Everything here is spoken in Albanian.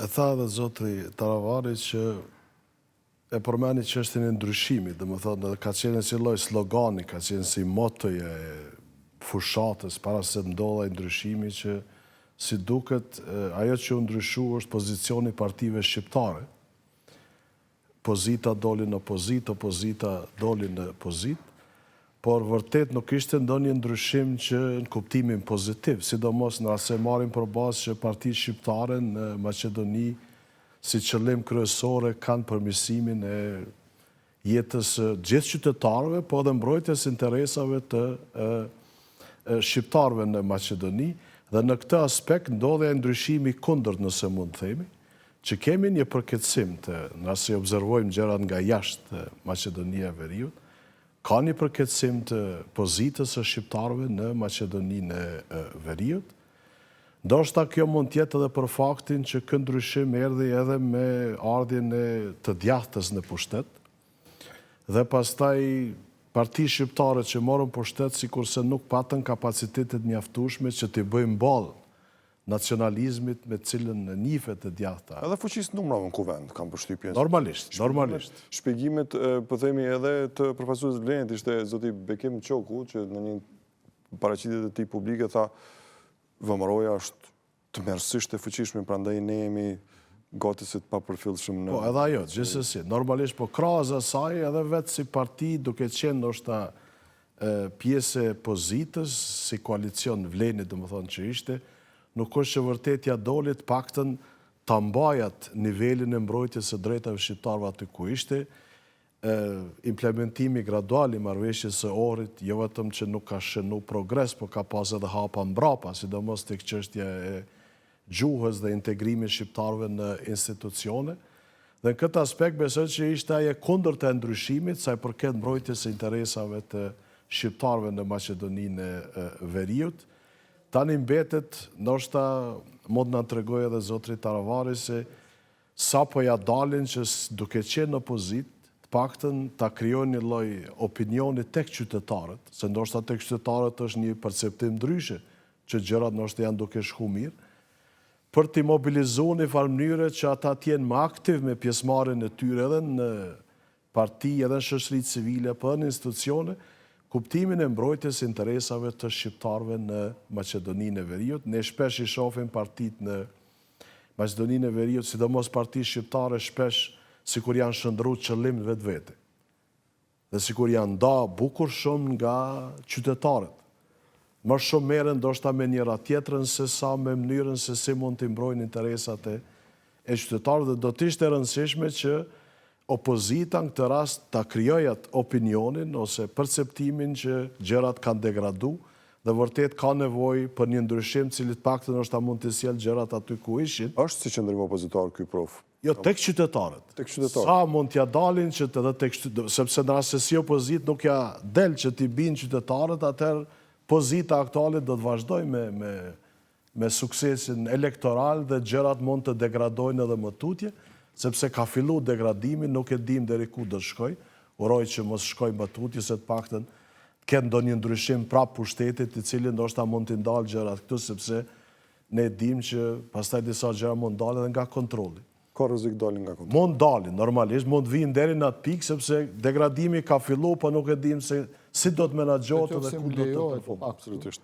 E tha dhe zotri Taravari që e përmeni çështjen e ndryshimit, dhe më thotë edhe ka qenë si lloj slogani, ka qenë si motoja e fushatës para se ndodha ndryshimi që si duket ajo që u ndryshu është pozicioni partive shqiptare. Pozita doli në opozit, opozita doli në pozit, por vërtet nuk ishte ndonjë ndryshim që në kuptimin pozitiv, sidomos në ase marrim për bazë që partitë shqiptare në Maqedoni si qëllim kryesore kanë përmirësimin e jetës gjithë qytetarëve, po edhe mbrojtjes interesave të shqiptarëve në Maqedoni, dhe në këtë aspekt ndodhe ndryshimi kundërt, nëse mund të themi, që kemi një përkeçim nëse observojmë gjërat nga jashtë Maqedonia e Veriut, ka një përkeçim të pozitës së shqiptarëve në Maqedoninë e Veriut. Ndoshta kjo mund të jetë edhe për faktin që ky ndryshim erdhi edhe me ardhjen e të djathtës në pushtet, dhe pastaj parti shqiptare që morën pushtet sikurse nuk patën kapacitetet mjaftueshme që t'i bëjmë ballë nacionalizmit me cilën nifet të djathta. Edhe fuqisë numrave në kuvend, kam përshtypjen. Normalisht. Shpjegimet, po themi edhe të profesorit Vlenit, ishte zoti Bekim Qoku, që në një paraqitje të tij publike tha, vëmëroja është të merësisht e fuqishme, prandaj ne jemi gati si të papërfillshëm në... Po, edhe ajo, gjithsesi. Normalisht, po krahas asaj edhe vetë si parti duke qenë ndoshta pjesë e pozitës, si koalicion Vlenit, domethënë që ishte, nuk është që vërtetja doli të paktën ta mbajat nivelin e mbrojtjes së drejtave shqiptarëve aty ku ishte, implementimi gradual i marrëveshjes së Ohrit, jo vetëm që nuk ka shënu progres, por ka pas edhe hapa mbrapa, sidomos tek çështja e gjuhës dhe integrimit shqiptarëve në institucione. Dhe në këtë aspekt besoj që ishte ajo kundërt e ndryshimit sa i përket mbrojtjes së interesave të shqiptarëve në Maqedoninë e Veriut. Tani mbetet, ndoshta mund na tregoj edhe zotri Taravari se sa po ja dalin që duke qenë në opozit, të paktën ta krijojnë një lloj opinioni tek qytetarët, se ndoshta tek qytetarët është një perceptim ndryshe që gjërat ndoshta janë duke shku mirë, për t'i mobilizuar në farë mënyre që ata të jenë më aktiv me pjesëmarrjen e tyre edhe në parti, edhe në shoqëri civile, po edhe në institucione, kuptimin e mbrojtjes interesave të shqiptarëve në Maqedoninë e Veriut. Ne shpesh i shohim partitë në Maqedoninë e Veriut, sidomos partitë shqiptare, shpesh sikur janë shndërruar qëllim vetvete. Dhe sikur janë nda bukur shumë nga qytetarët. Më shumë merren ndoshta me njëra tjetrën se sa me mënyrën se si mund të mbrojnë interesat e qytetarëve, dhe do të ishte e rëndësishme që opozita në këtë rast ta krijojë opinionin ose perceptimin që gjërat kanë degradu dhe vërtet ka nevojë për një ndryshim cili të paktën ndoshta mund të sjellë gjërat aty ku ishin. Është si qendrim opozitar ky prof? Jo, tek qytetarët. Tek qytetarët. Sa mund t'ja dalin që edhe tek qytetarët, sepse në rast se si opozit nuk ja del që t'i binë qytetarët, atëherë pozita aktuale do të vazhdojë me suksesin elektoral dhe gjërat mund të degradojnë edhe më tutje, sepse ka fillu degradimi, nuk e dim deri ku do shkoj, uroj që mos shkoj më tutje, se të paktën ketë ndonjë ndryshim prap pushtetit, i cili ndoshta mund t'i ndalë gjërat këtu, sepse ne dim që pastaj disa gjëra mund dalë edhe nga kontrolli. Ka rrezik dalin nga kontrolli? Mund dalin, normalisht, mund vinë deri në atë pikë, sepse degradimi ka fillu, po nuk e dim se si do të menaxhohet dhe ku do të përfundojë. Absolutisht.